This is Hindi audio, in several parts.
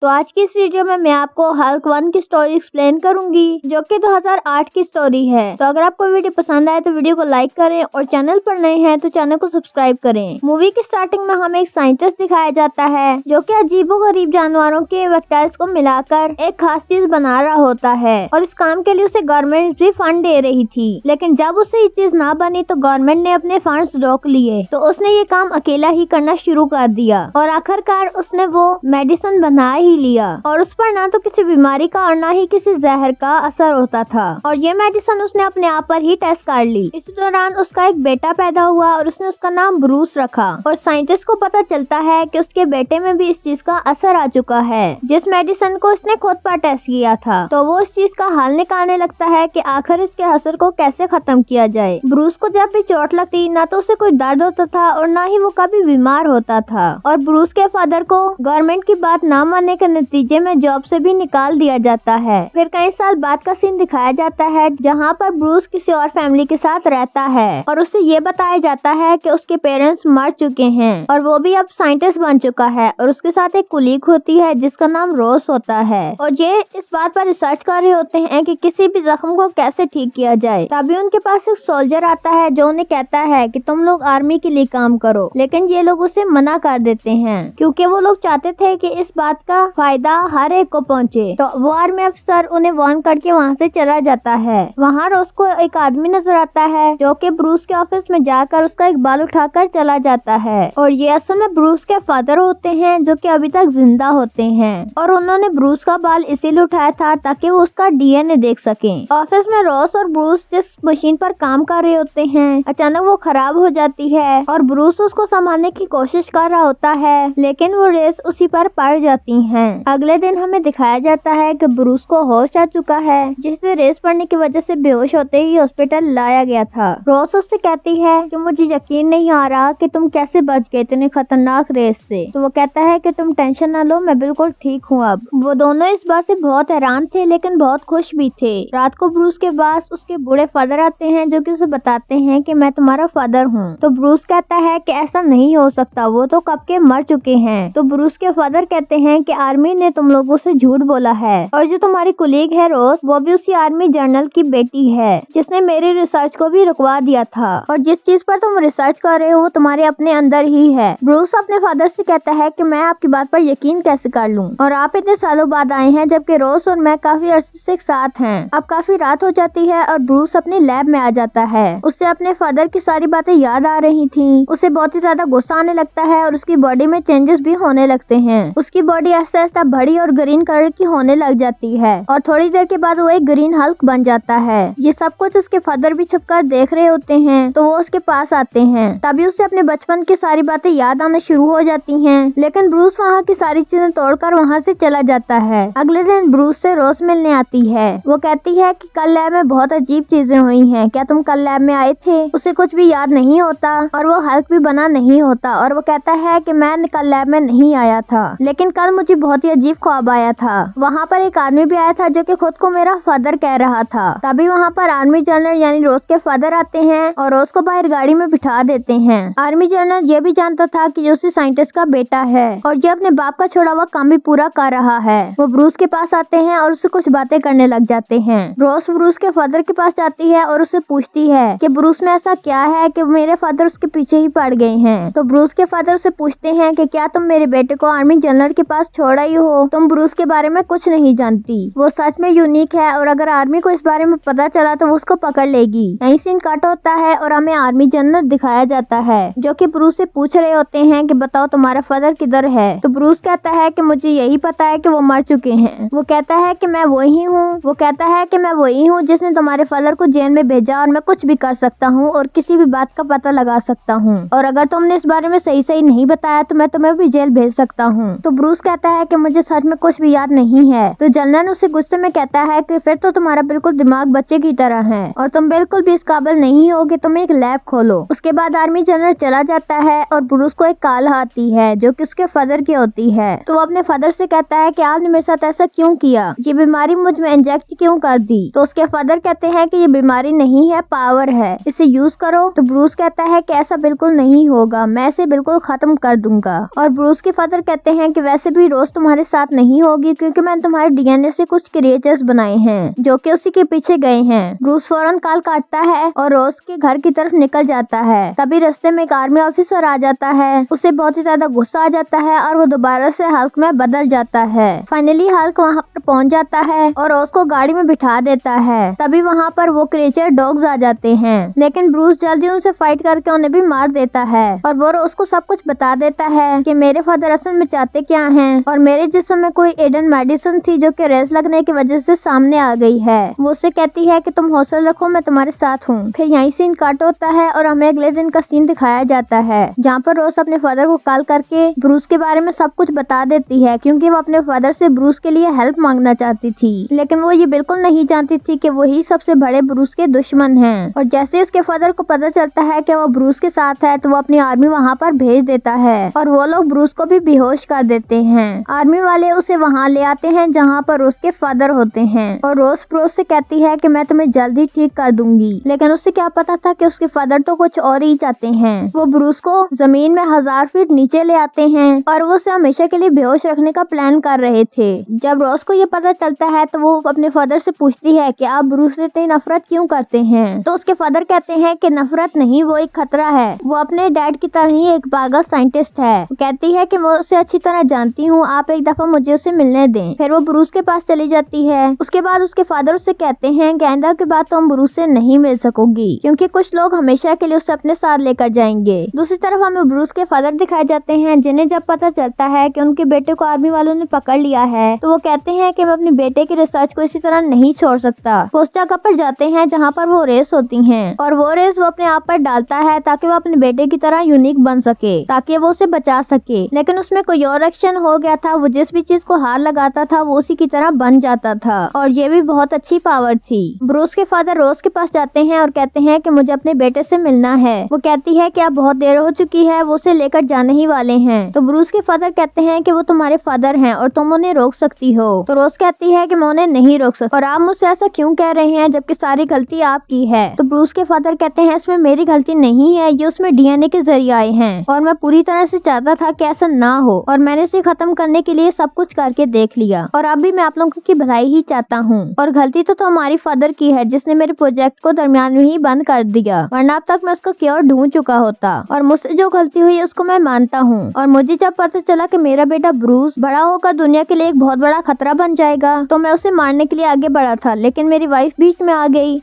तो आज की इस वीडियो में मैं आपको हल्क 1 की स्टोरी एक्सप्लेन करूंगी, जो कि 2008 की स्टोरी है। तो अगर आपको वीडियो पसंद आए तो वीडियो को लाइक करें और चैनल पर नए हैं तो चैनल को सब्सक्राइब करें। मूवी की स्टार्टिंग में हमें एक साइंटिस्ट दिखाया जाता है जो कि अजीबोगरीब जानवरों के वेक्टाइल्स को मिलाकर एक खास चीज बना रहा होता है और इस काम के लिए उसे गवर्नमेंट भी फंड दे रही थी। लेकिन जब उससे ये चीज ना बनी तो गवर्नमेंट ने अपने फंड्स रोक लिए, तो उसने ये काम अकेला ही करना शुरू कर दिया और आखिरकार उसने वो मेडिसिन बना ही लिया और उस पर ना तो किसी बीमारी का और ना ही किसी जहर का असर होता था और ये मेडिसिन उसने अपने आप पर ही टेस्ट कर ली। इस दौरान उसका एक बेटा पैदा हुआ और उसने उसका नाम ब्रूस रखा और साइंटिस्ट को पता चलता है कि उसके बेटे में भी इस चीज का असर आ चुका है जिस मेडिसिन को उसने खुद पर टेस्ट किया था। तो वो इस चीज का हल निकालने लगता है कि आखिर इसके असर को कैसे खत्म किया जाए। ब्रूस को जब भी चोट लगती ना तो उसे कोई दर्द होता था और ना ही वो कभी बीमार होता था और ब्रूस के फादर को गवर्नमेंट की बात न मानने के नतीजे में जॉब से भी निकाल दिया जाता है। फिर कई साल बाद का सीन दिखाया जाता है जहाँ पर ब्रूस किसी और फैमिली के साथ रहता है और उसे ये बताया जाता है कि उसके पेरेंट्स मर चुके हैं और वो भी अब साइंटिस्ट बन चुका है और उसके साथ एक कुलीग होती है जिसका नाम रोस होता है और ये इस बात पर रिसर्च कर रहे होते हैं कि किसी भी जख्म को कैसे ठीक किया जाए। तभी उनके पास एक सोल्जर आता है जो उन्हें कहता है कि तुम लोग आर्मी के लिए काम करो, लेकिन ये लोग उसे मना कर देते हैं क्योंकि वो लोग चाहते थे कि इस बात का फायदा हर एक को पहुंचे। तो वो आर्मी अफसर उन्हें वार्न करके वहाँ से चला जाता है। वहाँ रोज को एक आदमी नजर आता है जो कि ब्रूस के ऑफिस में जाकर उसका एक बाल उठाकर चला जाता है और ये असल में ब्रूस के फादर होते हैं जो कि अभी तक जिंदा होते हैं और उन्होंने ब्रूस का बाल इसीलिए उठाया था ताकि वो उसका डीएनए देख सके। ऑफिस में रोस और ब्रूस जिस मशीन पर काम कर रहे होते हैं अचानक वो खराब हो जाती है और ब्रूस उसको संभालने की कोशिश कर रहा होता है, लेकिन वो रेस उसी पर पड़ जाती है। अगले दिन हमें दिखाया जाता है कि ब्रूस को होश आ चुका है, जिसे रेस पड़ने की वजह से बेहोश होते ही हॉस्पिटल लाया गया था। रोस उससे कहती है कि मुझे यकीन नहीं आ रहा कि तुम कैसे बच गए इतने खतरनाक रेस से। तो वो कहता है कि तुम टेंशन ना लो, मैं बिल्कुल ठीक हूँ अब। वो दोनों इस बात से बहुत हैरान थे लेकिन बहुत खुश भी थे। रात को ब्रूस के पास उसके बूढ़े फादर आते हैं जो कि उसे बताते हैं कि मैं तुम्हारा फादर हूँ। तो ब्रूस कहता है कि ऐसा नहीं हो सकता, वो तो कब के मर चुके हैं। तो ब्रूस के फादर कहते हैं कि आर्मी ने तुम लोगों से झूठ बोला है और जो तुम्हारी कुलीग है रोज वो भी उसी आर्मी जनरल की बेटी है जिसने मेरी रिसर्च को भी रुकवा दिया था और जिस चीज पर तुम रिसर्च कर रहे हो वो तुम्हारे अपने अंदर ही है। ब्रूस अपने फादर से कहता है कि मैं आपकी बात पर यकीन कैसे कर लूं और आप इतने सालों बाद आए हैं जबकि रोज और मैं काफी अरसे से साथ हैं। अब काफी रात हो जाती है और ब्रूस अपनी लैब में आ जाता है। उसे अपने फादर की सारी बातें याद आ रही थी। उसे बहुत ही ज्यादा गुस्सा आने लगता है और उसकी बॉडी में चेंजेस भी होने लगते हैं। उसकी बॉडी ऐसा ऐसा बड़ी और ग्रीन कलर की होने लग जाती है और थोड़ी देर के बाद वो एक ग्रीन हल्क बन जाता है। ये सब कुछ उसके फादर भी छुपकर देख रहे होते हैं तो वो उसके पास आते हैं। तभी उसे अपने बचपन की सारी बातें याद आना शुरू हो जाती हैं, लेकिन ब्रूस वहाँ की सारी चीजें तोड़कर वहाँ से चला जाता है। अगले दिन ब्रूस से रोज मिलने आती है। वो कहती है कि कल लैब में बहुत अजीब चीजें हुई हैं, क्या तुम कल लैब में आए थे? उसे कुछ भी याद नहीं होता और वो हल्क भी बना नहीं होता और वो कहता है कि मैं कल लैब में नहीं आया था, लेकिन कल मुझे बहुत ही अजीब ख्वाब आया था। वहाँ पर एक आदमी भी आया था जो कि खुद को मेरा फादर कह रहा था। तभी वहाँ पर आर्मी जनरल यानी रोज के फादर आते हैं और रोज को बाहर गाड़ी में बिठा देते हैं। आर्मी जनरल ये भी जानता था कि जो उसी साइंटिस्ट का बेटा है और ये अपने बाप का छोड़ा हुआ काम भी पूरा कर रहा है। वो ब्रूस के पास आते हैं और उससे कुछ बातें करने लग जाते हैं। रोज ब्रूस के फादर के पास जाती है और उससे पूछती है कि ब्रूस में ऐसा क्या है कि मेरे फादर उसके पीछे ही पड़ गए हैं। तो ब्रूस के फादर उससे पूछते हैं कि क्या तुम मेरे बेटे को आर्मी जनरल के पास छोड़ आई हो? तुम ब्रूस के बारे में कुछ नहीं जानती, वो सच में यूनिक है और अगर आर्मी को इस बारे में पता चला तो वो उसको पकड़ लेगी। यही सीन कट होता है और हमें आर्मी जनरल दिखाया जाता है जो कि ब्रूस से पूछ रहे होते हैं कि बताओ तुम्हारा फादर किधर है? तो ब्रूस कहता है कि मुझे यही पता है कि वो मर चुके हैं। वो कहता है कि मैं वही हूँ। वो कहता है कि मैं वही हूँ जिसने तुम्हारे फादर को जेल में भेजा और मैं कुछ भी कर सकता हूँ और किसी भी बात का पता लगा सकता हूँ और अगर तुमने इस बारे में सही सही नहीं बताया तो मैं तुम्हें भी जेल भेज सकता हूँ। तो ब्रूस कहता है कि मुझे सच में कुछ भी याद नहीं है। तो जनरल उसे गुस्से में कहता है कि फिर तो तुम्हारा बिल्कुल दिमाग बच्चे की तरह है और तुम बिल्कुल भी इस काबिल नहीं हो कि तुम एक लैब खोलो। उसके बाद आर्मी जनरल चला जाता है और ब्रूस को एक कॉल आती है जो कि उसके फादर की होती है। तो वो अपने फादर से कहता है कि आपने मेरे साथ ऐसा क्यों किया, ये बीमारी मुझ में इंजेक्ट क्यों कर दी? तो उसके फादर कहते हैं कि ये बीमारी नहीं है, पावर है, इसे यूज करो। तो ब्रूस कहता है कि ऐसा बिल्कुल नहीं होगा, मैं इसे बिल्कुल खत्म कर दूंगा। और ब्रूस के फादर कहते हैं कि वैसे भी रोज रोज तुम्हारे साथ नहीं होगी क्योंकि मैंने तुम्हारे डीएनए से कुछ क्रिएचर्स बनाए हैं जो कि उसी के पीछे गए हैं। ब्रूस फौरन कॉल काटता है और रोज के घर की तरफ निकल जाता है। तभी रास्ते में एक आर्मी ऑफिसर आ जाता है। उसे बहुत ही ज्यादा गुस्सा आ जाता है और वो दोबारा से हल्क में बदल जाता है। फाइनली हल्क वहाँ पर पहुँच जाता है और रोज को गाड़ी में बिठा देता है। तभी वहाँ पर वो क्रिएचर डॉग्स आ जाते हैं, लेकिन ब्रूस जल्दी उनसे फाइट करके उन्हें भी मार देता है और वो रोज को सब कुछ बता देता है कि मेरे फादर असल में चाहते क्या हैं और मेरे जिस्म में कोई एडन मेडिसिन थी जो कि रेस लगने की वजह से सामने आ गई है। वो उससे कहती है कि तुम हौसला रखो, मैं तुम्हारे साथ हूँ। फिर यही सीन काट होता है और हमें अगले दिन का सीन दिखाया जाता है जहाँ पर रोज अपने फादर को कॉल करके ब्रूस के बारे में सब कुछ बता देती है क्योंकि वो अपने फादर से ब्रूस के लिए हेल्प मांगना चाहती थी, लेकिन वो ये बिल्कुल नहीं जानती थी कि वही सबसे बड़े ब्रूस के दुश्मन हैं। और जैसे उसके फादर को पता चलता है कि वो ब्रूस के साथ है तो वो अपनी आर्मी वहाँ पर भेज देता है और वो लोग ब्रूस को भी बेहोश कर देते हैं। आर्मी वाले उसे वहाँ ले आते हैं जहाँ पर उसके फादर होते हैं और रोज ब्रूस से कहती है कि मैं तुम्हें जल्दी ठीक कर दूंगी, लेकिन उसे क्या पता था कि उसके फादर तो कुछ और ही चाहते हैं। वो ब्रूस को जमीन में 1000 फीट नीचे ले आते हैं और वो उसे हमेशा के लिए बेहोश रखने का प्लान कर रहे थे। जब रोज को ये पता चलता है तो वो अपने फादर से पूछती है कि आप ब्रूस से इतनी नफरत क्यों करते हैं। तो उसके फादर कहते हैं कि नफरत नहीं, वो एक खतरा है। वो अपने डैड की तरह ही एक पागल साइंटिस्ट है। कहती है कि मैं उसे अच्छी तरह जानती हूँ, आप एक दफा मुझे उसे मिलने दें। फिर वो ब्रूस के पास चली जाती है। उसके बाद उसके फादर उससे कहते हैं कि आइंदा के बाद तुम ब्रूस से नहीं मिल सकोगी क्योंकि कुछ लोग हमेशा के लिए उसे अपने साथ लेकर जाएंगे। दूसरी तरफ हमें ब्रूस के फादर दिखाए जाते हैं जिन्हें जब पता चलता है कि उनके बेटे को आर्मी वालों ने पकड़ लिया है तो वो कहते हैं कि मैं अपने बेटे की रिसर्च को इसी तरह नहीं छोड़ सकता। वो उस जगह पर जाते हैं जहाँ पर वो रेस होती हैं और वो रेस वो अपने आप पर डालता है ताकि वो अपने बेटे की तरह यूनिक बन सके, ताकि वो उसे बचा सके। लेकिन उसमें कोई और एक्शन हो गया था। वो जिस भी चीज को हाथ लगाता था वो उसी की तरह बन जाता था और ये भी बहुत अच्छी पावर थी। ब्रूस के फादर रोज के पास जाते हैं और कहते हैं कि मुझे अपने बेटे से मिलना है। वो कहती है कि अब बहुत देर हो चुकी है, वो उसे लेकर जाने ही वाले हैं। तो ब्रूस के फादर कहते हैं कि वो तुम्हारे फादर हैं और तुम उन्हें रोक सकती हो। तो रोज कहती है कि मैं उन्हें नहीं रोक सकती और आप मुझसे ऐसा क्यों कह रहे हैं जबकि सारी गलती आपकी है। तो ब्रूस के फादर कहते हैं इसमें मेरी गलती नहीं है, ये उसमें डीएनए के जरिए आए हैं और मैं पूरी तरह से चाहता था कि ऐसा ना हो और मैंने इसे खत्म करने के लिए सब कुछ करके देख लिया और अब भी मैं आप लोगों की भलाई ही चाहता हूँ और गलती तो हमारी फादर की है जिसने मेरे प्रोजेक्ट को दरमियान में ही बंद कर दिया, वरना अब तक मैं उसका क्योर ढूंढ चुका होता और मुझसे जो गलती हुई उसको मैं मानता हूँ। और मुझे जब पता चला कि मेरा बेटा ब्रूस बड़ा होकर दुनिया के लिए एक बहुत बड़ा खतरा बन जाएगा तो मैं उसे मारने के लिए आगे बढ़ा था, लेकिन मेरी वाइफ बीच में आ गई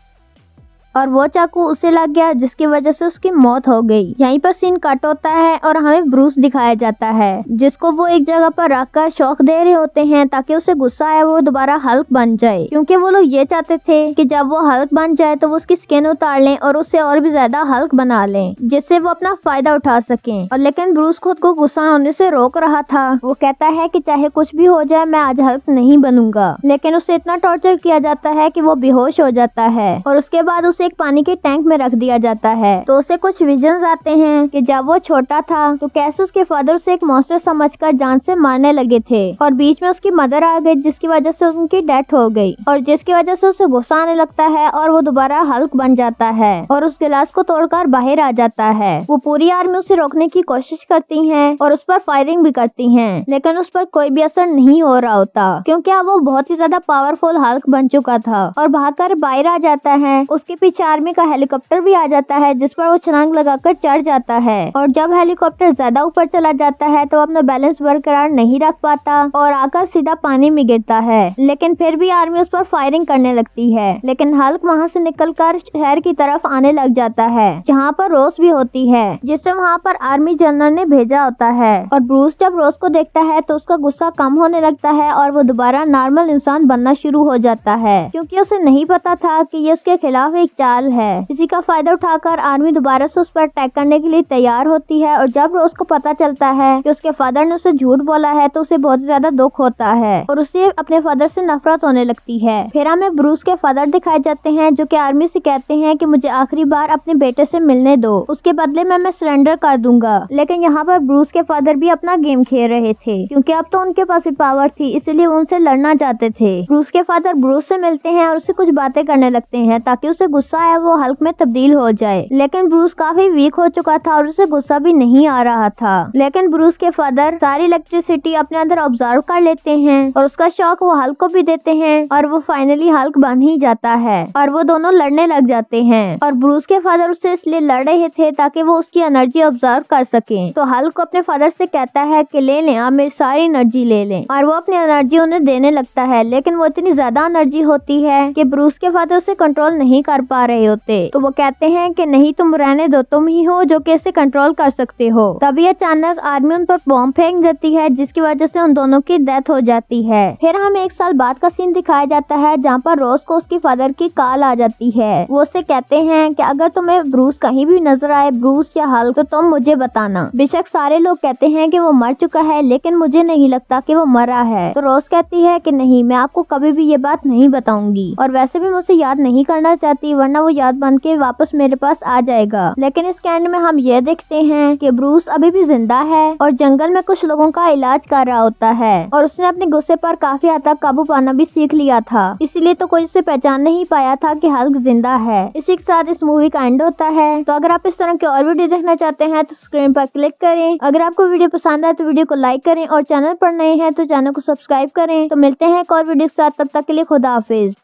और वो चाकू उसे लग गया जिसकी वजह से उसकी मौत हो गई। यहीं पर सीन कट होता है और हमें ब्रूस दिखाया जाता है जिसको वो एक जगह पर रखकर शौक दे रहे होते हैं ताकि उसे गुस्सा आए वो दोबारा हल्क बन जाए, क्योंकि वो लोग ये चाहते थे कि जब वो हल्क बन जाए तो वो उसकी स्किन उतार लें और उसे और भी ज्यादा हल्क बना लें जिससे वो अपना फायदा उठा सकें। और लेकिन ब्रूस खुद को गुस्सा होने से रोक रहा था। वो कहता है कि चाहे कुछ भी हो जाए मैं आज हल्क नहीं बनूंगा, लेकिन उसे इतना टॉर्चर किया जाता है कि वो बेहोश हो जाता है और उसके बाद उसे एक पानी के टैंक में रख दिया जाता है। तो उसे कुछ विजन्स आते हैं कि जब वो छोटा था तो कैसे उसके फादर उसे एक मॉन्स्टर समझकर जान से मारने लगे थे और बीच में उसकी मदर आ गई जिसकी वजह से उनकी डेथ हो गई और जिसकी वजह से उसे गुस्सा आने लगता है और वो दोबारा हल्क बन जाता है और उस गिलास को तोड़कर बाहर आ जाता है। वो पूरी आर्मी उसे रोकने की कोशिश करती है और उस पर फायरिंग भी करती है, लेकिन उस पर कोई भी असर नहीं हो रहा होता क्योंकि अब वो बहुत ही ज्यादा पावरफुल हल्क बन चुका था और भागकर बाहर आ जाता है। उसके पीछे आर्मी का हेलीकॉप्टर भी आ जाता है जिस पर वो छलांग लगाकर चढ़ जाता है और जब हेलीकॉप्टर ज्यादा ऊपर चला जाता है तो अपना बैलेंस बरकरार नहीं रख पाता और आकर सीधा पानी में गिरता है। लेकिन फिर भी आर्मी उस पर फायरिंग करने लगती है, लेकिन हल्क वहाँ से निकलकर शहर की तरफ आने लग जाता है जहाँ पर रोज भी होती है जिसे वहाँ पर आर्मी जनरल ने भेजा होता है। और ब्रूस जब रोज को देखता है तो उसका गुस्सा कम होने लगता है और वो दोबारा नॉर्मल इंसान बनना शुरू हो जाता है क्योंकि उसे नहीं पता था कि ये उसके खिलाफ एक चाल है। इसी का फायदा उठाकर आर्मी दोबारा से उस पर अटैक करने के लिए तैयार होती है और जब रोज को पता चलता है कि उसके फादर ने उसे झूठ बोला है तो उसे बहुत ज्यादा दुख होता है और उसे अपने फादर से नफरत होने लगती है। फिर हमें ब्रूस के फादर दिखाए जाते हैं जो कि आर्मी से कहते हैं कि मुझे आखिरी बार अपने बेटे से मिलने दो, उसके बदले में मैं सरेंडर कर दूंगा। लेकिन यहाँ पर ब्रूस के फादर भी अपना गेम खेल रहे थे क्योंकि अब तो उनके पास भी पावर थी, इसलिए उनसे लड़ना चाहते थे। ब्रूस के फादर ब्रूस से मिलते हैं और उससे कुछ बातें करने लगते हैं ताकि उसे गुस्सा है वो हल्क में तब्दील हो जाए। लेकिन ब्रूस काफी वीक हो चुका था और उसे गुस्सा भी नहीं आ रहा था। लेकिन ब्रूस के फादर सारी इलेक्ट्रिसिटी अपने अंदर ऑब्जर्व कर लेते हैं और उसका शॉक वो हल्क को भी देते हैं और वो फाइनली हल्क बन ही जाता है और वो दोनों लड़ने लग जाते हैं। और ब्रूस के फादर उससे इसलिए लड़ रहे थे ताकि वो उसकी एनर्जी ऑब्जर्व कर सके। तो हल्क को अपने फादर से कहता है कि ले लें, आप मेरी सारी एनर्जी ले लें, और वो अपनी एनर्जी उन्हें देने लगता है। लेकिन वो इतनी ज्यादा एनर्जी होती है कि ब्रूस के फादर उसे कंट्रोल नहीं कर पा रहे होते। तो वो कहते हैं कि नहीं, तुम रहने दो, तुम ही हो जो कि इसे कंट्रोल कर सकते हो। तभी अचानक आर्मी उन पर बॉम्ब फेंक देती है जिसकी वजह से उन दोनों की डेथ हो जाती है। फिर हमें 1 साल बाद का सीन दिखाया जाता है जहाँ पर रोज को उसकी फादर की कॉल आ जाती है। वो उससे कहते हैं कि अगर तुम्हें ब्रूस कहीं भी नजर आए, ब्रूस या हल्क, तो तुम मुझे बताना। बेशक सारे लोग कहते हैं कि वो मर चुका है लेकिन मुझे नहीं लगता कि वो मरा है। तो रोज कहती है कि नहीं, मैं आपको कभी भी ये बात नहीं बताऊंगी और वैसे भी मुझे याद नहीं करना चाहती वरना वो याद बन के वापस मेरे पास आ जाएगा। लेकिन इस एंड में हम ये देखते हैं कि ब्रूस अभी भी जिंदा है और जंगल में कुछ लोगों का इलाज कर रहा होता है और उसने अपने गुस्से पर काफी हद तक काबू पाना भी सीख लिया था। इसीलिए तो कोई उसे पहचान नहीं पाया था कि हल्क जिंदा है। इसी के साथ इस मूवी का एंड होता है। तो अगर आप इस तरह के और वीडियो देखना चाहते हैं तो स्क्रीन पर क्लिक करें। अगर आपको वीडियो पसंद आए तो वीडियो को लाइक करें और चैनल पर नए हैं तो चैनल को सब्सक्राइब करें। तो मिलते हैं एक और वीडियो के साथ, तब तक के लिए खुदा हाफिज।